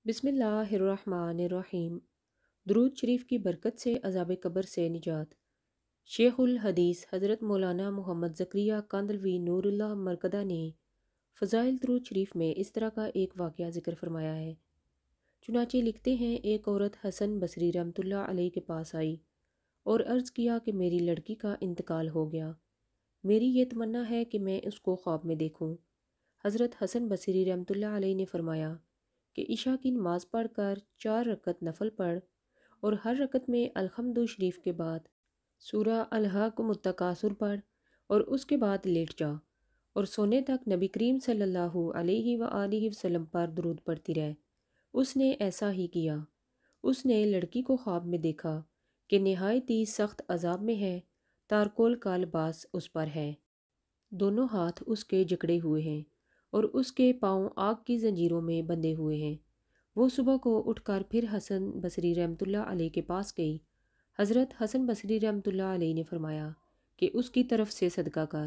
بسم اللہ الرحمن الرحیم۔ درود شریف کی برکت سے عذاب قبر سے نجات۔ شیخ الحدیث حضرت مولانا محمد زکریا کاندلوی نور اللہ مرکدہ نے فضائل درود شریف میں اس طرح کا ایک واقعہ ذکر فرمایا ہے۔ چنانچہ لکھتے ہیں، ایک عورت حسن بصری رحمۃ اللہ علیہ کے پاس آئی اور عرض کیا کہ میری لڑکی کا انتقال ہو گیا، میری یہ تمنا ہے کہ میں اس کو خواب میں دیکھوں۔ حضرت حسن بصری رحمۃ اللہ علیہ نے فرمایا کہ عشاء کی نماز پڑھ کر 4 رکعت نفل پڑھ اور ہر رکعت میں الحمد شریف کے بعد سورہ الہاکم التکاثر پڑھ اور اس کے بعد لیٹ جا اور سونے تک نبی کریم صلی اللہ علیہ وآلہ وسلم پر درود پڑھتی رہ۔ اس نے ایسا ہی کیا۔ اس نے لڑکی کو خواب میں دیکھا کہ نہایت ہی سخت عذاب میں ہے، تارکول کا لباس اس پر ہے، دونوں ہاتھ اس کے جکڑے ہوئے ہیں اور اس کے پاؤں آگ کی زنجیروں میں بندھے ہوئے ہیں۔ وہ صبح کو اٹھ کر پھر حسن بصری رحمۃ اللہ علیہ کے پاس گئی۔ حضرت حسن بصری رحمۃ اللہ علیہ نے فرمایا کہ اس کی طرف سے صدقہ کر،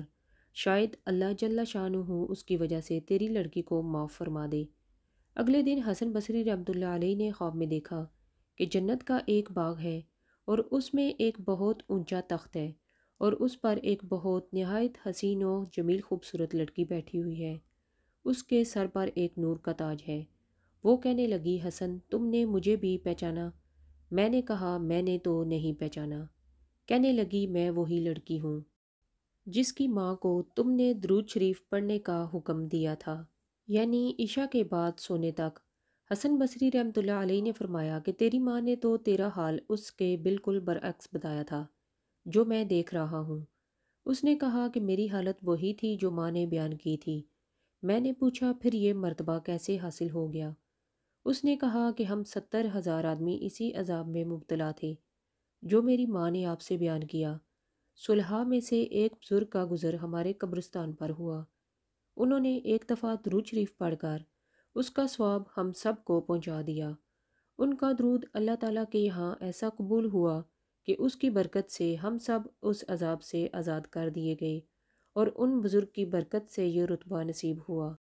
شاید اللہ جل شانہ اس کی وجہ سے تیری لڑکی کو معاف فرما دے۔ اگلے دن حسن بصری رحمۃ اللہ علیہ نے خواب میں دیکھا کہ جنت کا ایک باغ ہے اور اس میں ایک بہت اونچا تخت ہے اور اس پر ایک بہت نہایت حسین و جمیل خوبصورت لڑکی بیٹھی ہوئی ہے۔ اس کے سر پر ایک نور کا تاج ہے۔ وہ کہنے لگی، حسن تم نے مجھے بھی پہچانا؟ میں نے کہا، میں نے تو نہیں پہچانا۔ کہنے لگی، میں وہی لڑکی ہوں جس کی ماں کو تم نے درود شریف پڑھنے کا حکم دیا تھا، یعنی عشاء کے بعد سونے تک۔ حسن بصری رحمۃ اللہ علیہ نے فرمایا کہ تیری ماں نے تو تیرا حال اس کے بالکل برعکس بتایا تھا جو میں دیکھ رہا ہوں۔ اس نے کہا کہ میری حالت وہی تھی جو ماں نے بیان کی تھی۔ میں نے پوچھا، پھر یہ مرتبہ کیسے حاصل ہو گیا؟ اس نے کہا کہ ہم 70,000 آدمی اسی عذاب میں مبتلا تھے جو میری ماں نے آپ سے بیان کیا۔ صلحاء میں سے ایک بزرگ کا گزر ہمارے قبرستان پر ہوا۔ انہوں نے ایک دفعہ درود شریف پڑھ کر اس کا ثواب ہم سب کو پہنچا دیا۔ ان کا درود اللہ تعالیٰ کے یہاں ایسا قبول ہوا کہ اس کی برکت سے ہم سب اس عذاب سے آزاد کر دیے گئے اور ان بزرگ کی برکت سے یہ رتبہ نصیب ہوا۔